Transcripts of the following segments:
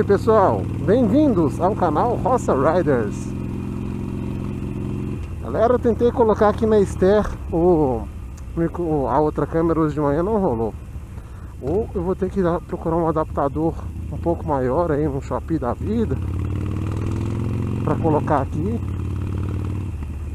Oi pessoal, bem-vindos ao canal Roça Riders. Galera, eu tentei colocar aqui na Ster a outra câmera hoje de manhã, não rolou. Ou eu vou ter que procurar um adaptador um pouco maior aí, um Shopee da vida, para colocar aqui.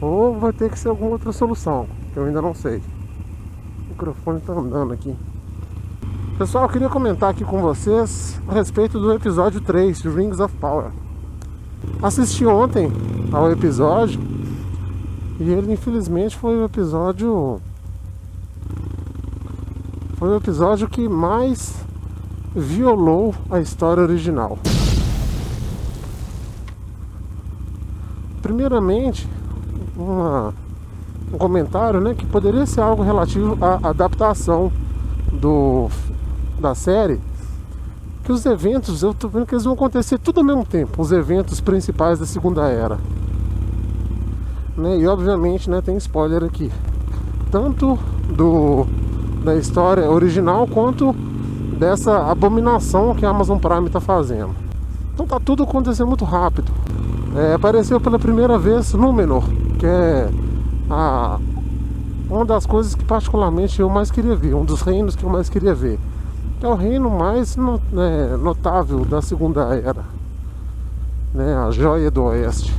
Ou vai ter que ser alguma outra solução, que eu ainda não sei. O microfone tá andando aqui. Pessoal, eu queria comentar aqui com vocês a respeito do episódio 3 de Rings of Power. Assisti ontem ao episódio e ele infelizmente foi o episódio que mais violou a história original. Primeiramente, um comentário, né, que poderia ser algo relativo à adaptação da série, que os eventos, eu tô vendo que eles vão acontecer tudo ao mesmo tempo, os eventos principais da Segunda Era, né? E obviamente, né, tem spoiler aqui, tanto da história original quanto dessa abominação que a Amazon Prime tá fazendo. Então tá tudo acontecendo muito rápido. Apareceu pela primeira vez Númenor, que é uma das coisas que particularmente eu mais queria ver, um dos reinos que eu mais queria ver, que é o reino mais notável da Segunda Era, né, a Joia do Oeste.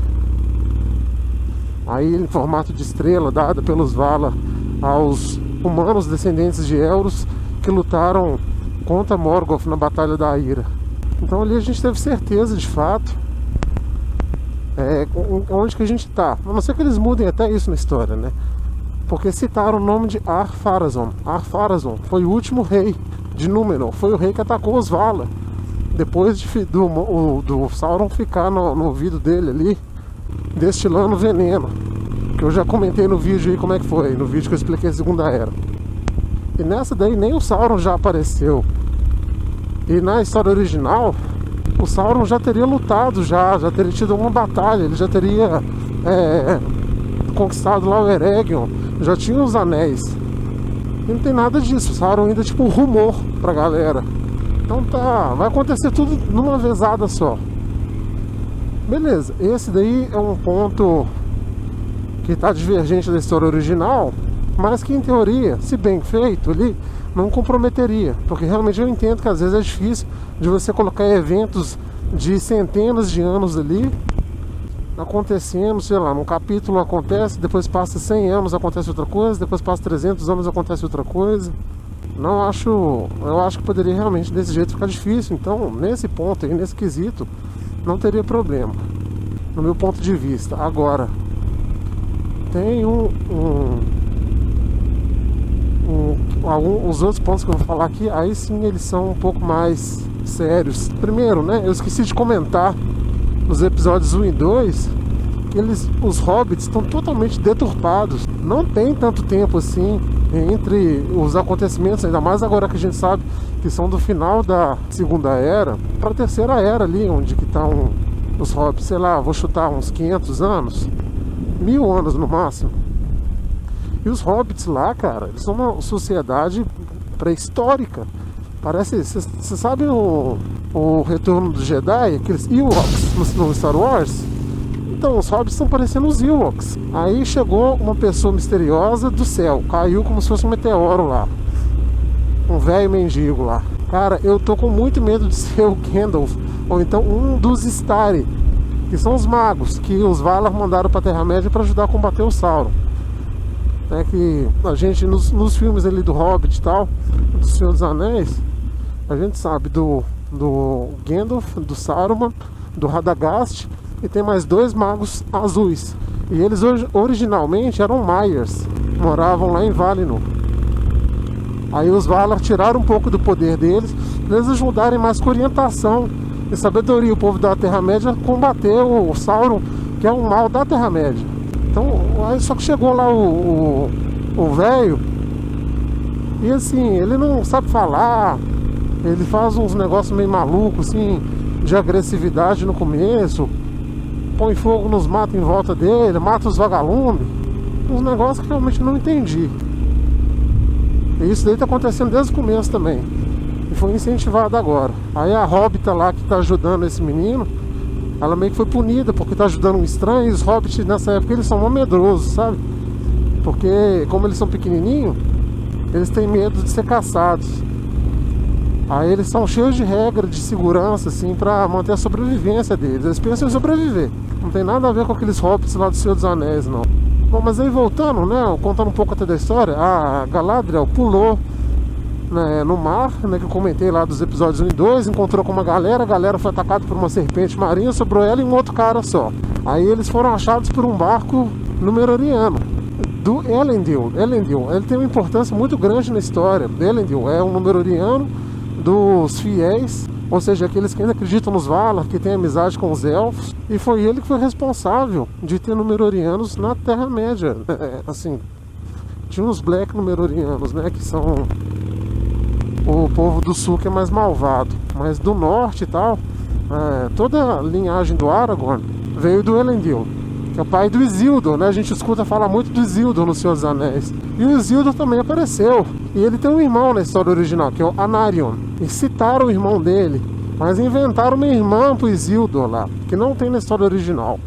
Aí em formato de estrela, dada pelos Valar aos humanos descendentes de Elros que lutaram contra Morgoth na Batalha da Ira. Então ali a gente teve certeza de fato onde que a gente está. A não ser que eles mudem até isso na história, né? Porque citaram o nome de Ar-Pharazôn. Ar-Pharazôn foi o último rei de Númenor, foi o rei que atacou os Valar, depois do Sauron ficar no ouvido dele ali, destilando veneno, que eu já comentei no vídeo aí como é que foi, no vídeo que eu expliquei a Segunda Era. E nessa daí nem o Sauron já apareceu. E na história original, o Sauron já teria lutado, já teria tido uma batalha, ele já teria conquistado lá o Eregion, já tinha os anéis. E não tem nada disso, o Sauron ainda tipo um rumor pra galera. Então vai acontecer tudo numa vezada só. Beleza, esse daí é um ponto que tá divergente da história original, mas que em teoria, se bem feito ali, não comprometeria, porque realmente eu entendo que às vezes é difícil de você colocar eventos de centenas de anos ali acontecendo, sei lá, num capítulo acontece, depois passa 100 anos acontece outra coisa, depois passa 300 anos acontece outra coisa. Eu acho que poderia realmente desse jeito ficar difícil. Então nesse ponto aí, nesse quesito, não teria problema, no meu ponto de vista. Agora tem os outros pontos que eu vou falar aqui, aí sim eles são um pouco mais sérios. Primeiro, né, eu esqueci de comentar nos episódios 1 e 2 que os hobbits estão totalmente deturpados. Não tem tanto tempo assim entre os acontecimentos, ainda mais agora que a gente sabe que são do final da Segunda Era para a Terceira Era ali, onde que estão os hobbits, sei lá, vou chutar uns 500 anos, 1000 anos no máximo. E os hobbits lá, cara, eles são uma sociedade pré-histórica. Parece, você sabe o Retorno do Jedi, aqueles Ewoks no Star Wars? Então, os hobbits estão parecendo os Ewoks. Aí chegou uma pessoa misteriosa do céu, caiu como se fosse um meteoro lá, um velho mendigo lá. Cara, eu tô com muito medo de ser o Gandalf, ou então um dos Istari, que são os magos que os Valar mandaram pra Terra-média para ajudar a combater o Sauron. Que a gente nos filmes ali do Hobbit e tal, do Senhor dos Anéis, a gente sabe do Gandalf, do Saruman, do Radagast, e tem mais 2 magos azuis. E eles originalmente eram Maiars, moravam lá em Valinor. Aí os Valar tiraram um pouco do poder deles, para eles ajudarem mais com orientação e sabedoria o povo da Terra-média combater o Sauron, que é um mal da Terra-média. Então, aí só que chegou lá o velho, e assim, ele não sabe falar, ele faz uns negócios meio malucos, assim, de agressividade no começo, põe fogo nos matos em volta dele, mata os vagalumes, uns negócios que realmente não entendi. E isso daí tá acontecendo desde o começo também. E foi incentivada agora. Aí a Hobbita lá que tá ajudando esse menino, ela meio que foi punida porque tá ajudando um estranho. E os Hobbits nessa época eles são mó medrosos, sabe? Porque como eles são pequenininhos, eles têm medo de ser caçados. Aí eles são cheios de regra de segurança, assim, pra manter a sobrevivência deles. Eles pensam em sobreviver. Não tem nada a ver com aqueles Hobbits lá do Senhor dos Anéis, não. Bom, mas aí voltando, né, contando um pouco até da história, a Galadriel pulou, né, no mar, né, que eu comentei lá dos episódios 1 e 2, encontrou com uma galera, a galera foi atacada por uma serpente marinha, sobrou ela e um outro cara só. Aí eles foram achados por um barco Númenóreano, do Elendil. Elendil, ele tem uma importância muito grande na história. Elendil é um Númenóreano dos fiéis, ou seja, aqueles que ainda acreditam nos Valar, que têm amizade com os elfos, e foi ele que foi responsável de ter Númenóreanos na Terra-média. Assim, tinha uns Black Númenóreanos, né, que são o povo do sul que é mais malvado, mas do norte e tal, toda a linhagem do Aragorn veio do Elendil, que é o pai do Isildur, né? A gente escuta falar muito do Isildur no Senhor dos Anéis. E o Isildur também apareceu. E ele tem um irmão na história original, que é o Anarion. E citaram o irmão dele, mas inventaram uma irmã pro Isildur lá, que não tem na história original.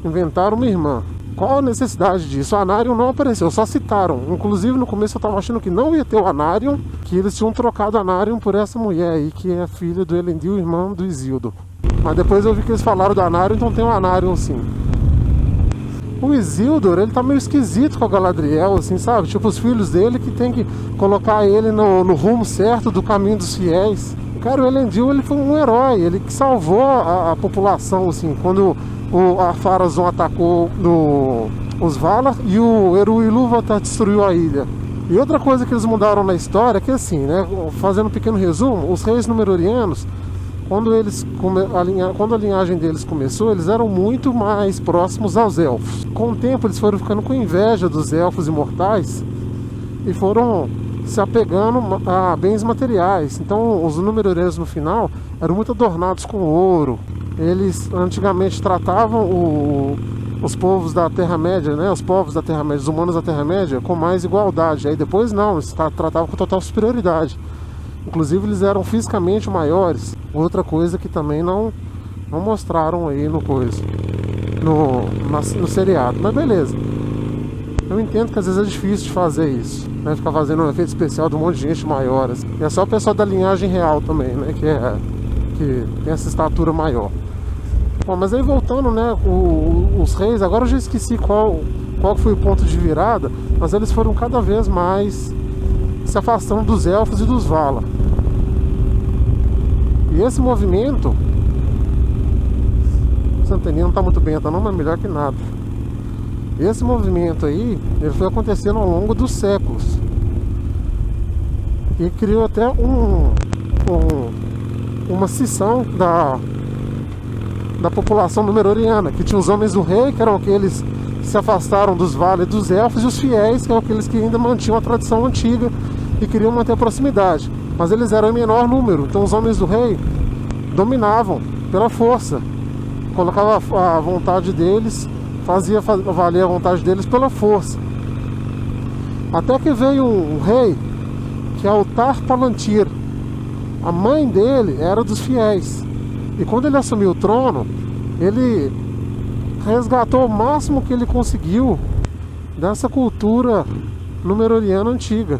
Inventaram uma irmã. Qual a necessidade disso? O Anarion não apareceu, só citaram. Inclusive no começo eu tava achando que não ia ter o Anarion, que eles tinham trocado o Anarion por essa mulher aí, que é filha do Elendil, irmã do Isildur. Mas depois eu vi que eles falaram do Anarion, então tem o Anarion sim. O Isildur, ele tá meio esquisito com a Galadriel, assim, sabe? Tipo, os filhos dele que tem que colocar ele no rumo certo do caminho dos fiéis. Cara, o Elendil, ele foi um herói, ele que salvou a população, assim, quando o Ar-Pharazôn atacou os Valar e o Eru Ilúvatar destruiu a ilha. E outra coisa que eles mudaram na história é que, assim, né, fazendo um pequeno resumo, os reis Númenóreanos, quando a linhagem deles começou, eles eram muito mais próximos aos elfos. Com o tempo eles foram ficando com inveja dos elfos imortais e foram se apegando a bens materiais. Então os Númenóreanos no final eram muito adornados com ouro. Eles antigamente tratavam os povos da Terra-média, né, os povos da Terra-média, os humanos da Terra-média, com mais igualdade. Aí depois não, eles tratavam com total superioridade. Inclusive eles eram fisicamente maiores. Outra coisa que também não mostraram aí no seriado. Mas beleza. Eu entendo que às vezes é difícil de fazer isso, né? Ficar fazendo um efeito especial de um monte de gente maior, assim. E é só o pessoal da linhagem real também, né? Que tem essa estatura maior. Bom, mas aí voltando, né? Os reis, agora eu já esqueci qual foi o ponto de virada, mas eles foram cada vez mais se afastando dos elfos e dos Valar. E esse movimento, Santaninha não está muito bem, tá não, mas melhor que nada. Esse movimento aí, ele foi acontecendo ao longo dos séculos. E criou até uma cisão da população númenóreana, que tinha os homens do rei, que eram aqueles que se afastaram dos Valar e dos elfos, e os fiéis, que eram aqueles que ainda mantinham a tradição antiga e queriam manter a proximidade. Mas eles eram em menor número, então os homens do rei dominavam pela força, colocava a vontade deles, fazia valer a vontade deles pela força. Até que veio um rei, que é o Tar-Palantir. A mãe dele era dos fiéis, e quando ele assumiu o trono, ele resgatou o máximo que ele conseguiu dessa cultura númenóreana antiga.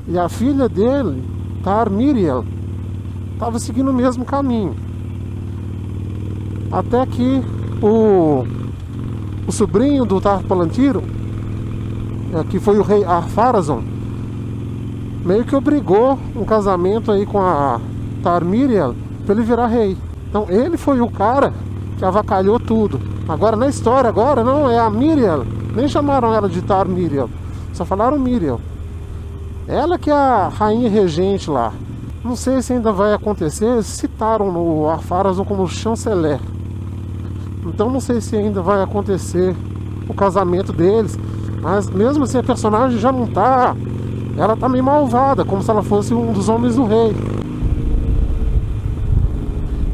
E a filha dele, Tar-Miriel, estava seguindo o mesmo caminho. Até que o sobrinho do Tar-Palantir, que foi o rei Ar-Pharazôn, meio que obrigou um casamento aí com a Tar-Miriel para ele virar rei. Então ele foi o cara que avacalhou tudo. Agora na história, não é a Miriel, nem chamaram ela de Tar-Miriel, só falaram Miriel. Ela que é a rainha regente lá. Não sei se ainda vai acontecer. Citaram no Ar-Pharazôn como chanceler. Então não sei se ainda vai acontecer o casamento deles. Mas mesmo assim a personagem já não tá... Ela tá meio malvada, como se ela fosse um dos homens do rei.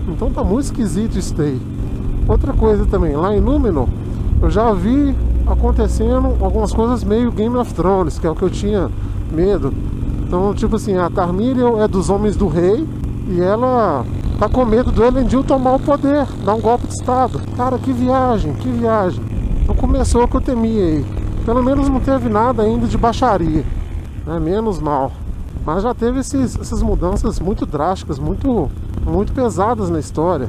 Então tá muito esquisito isso daí. Outra coisa também, lá em Númenor, eu já vi acontecendo algumas coisas meio Game of Thrones, que é o que eu tinha medo. Então, tipo assim, a Tarmiriel é dos homens do rei e ela tá com medo do Elendil tomar o poder, dar um golpe de estado. Cara, que viagem, que viagem. Então começou o que eu temia aí. Pelo menos não teve nada ainda de baixaria, né? Menos mal. Mas já teve essas mudanças muito drásticas, muito pesadas na história.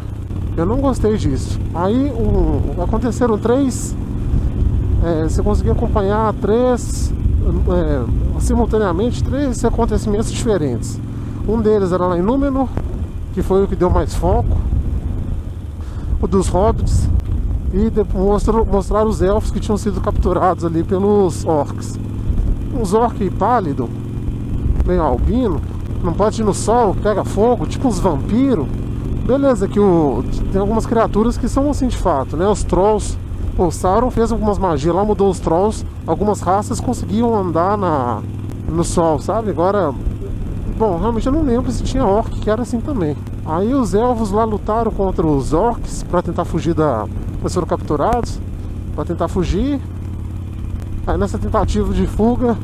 Eu não gostei disso. Aí aconteceram três... você conseguia acompanhar simultaneamente três acontecimentos diferentes. Um deles era lá em Númenor, que foi o que deu mais foco. O dos hobbits. E mostrar os elfos que tinham sido capturados ali pelos orcs. Uns orcs pálido, meio albino, não pode ir no sol, pega fogo, tipo uns vampiros. Beleza, que tem algumas criaturas que são assim de fato, né? Os trolls. O Sauron fez algumas magias lá, mudou os trolls. Algumas raças conseguiam andar no sol, sabe? Agora, bom, realmente eu não lembro se tinha orc que era assim também. Aí os elfos lá lutaram contra os orcs para tentar fugir eles foram capturados para tentar fugir. Aí nessa tentativa de fuga,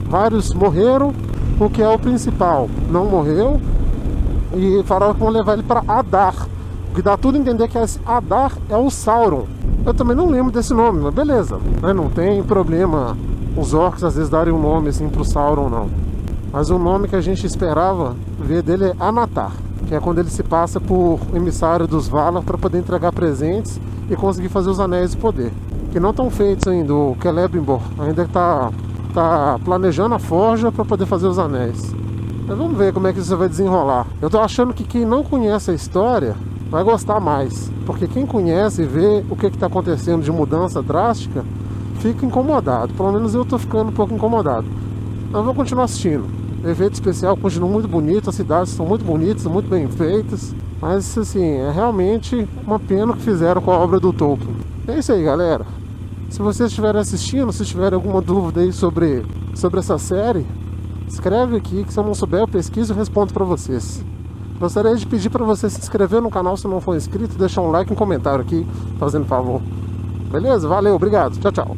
vários morreram. O que é o principal não morreu. E falaram que vão levar ele para Adar. O que dá tudo a entender que esse Adar é o Sauron. Eu também não lembro desse nome, mas beleza, né? Não tem problema os orcs às vezes darem um nome assim pro Sauron, não. Mas o nome que a gente esperava ver dele é Anatar, que é quando ele se passa por emissário dos Valar para poder entregar presentes e conseguir fazer os anéis de poder, que não estão feitos ainda. O Celebrimbor ainda tá planejando a forja para poder fazer os anéis. Mas vamos ver como é que isso vai desenrolar. Eu tô achando que quem não conhece a história vai gostar mais, porque quem conhece e vê o que está acontecendo de mudança drástica fica incomodado. Pelo menos eu tô ficando um pouco incomodado. Mas vou continuar assistindo. O efeito especial continua muito bonito, as cidades são muito bonitas, são muito bem feitas. Mas assim, é realmente uma pena o que fizeram com a obra do Tolkien. É isso aí, galera. Se vocês estiverem assistindo, se tiverem alguma dúvida aí sobre essa série, escreve aqui, que se eu não souber eu pesquiso e respondo para vocês. Gostaria de pedir para você se inscrever no canal se não for inscrito, deixar um like e um comentário aqui, fazendo favor. Beleza? Valeu, obrigado. Tchau, tchau.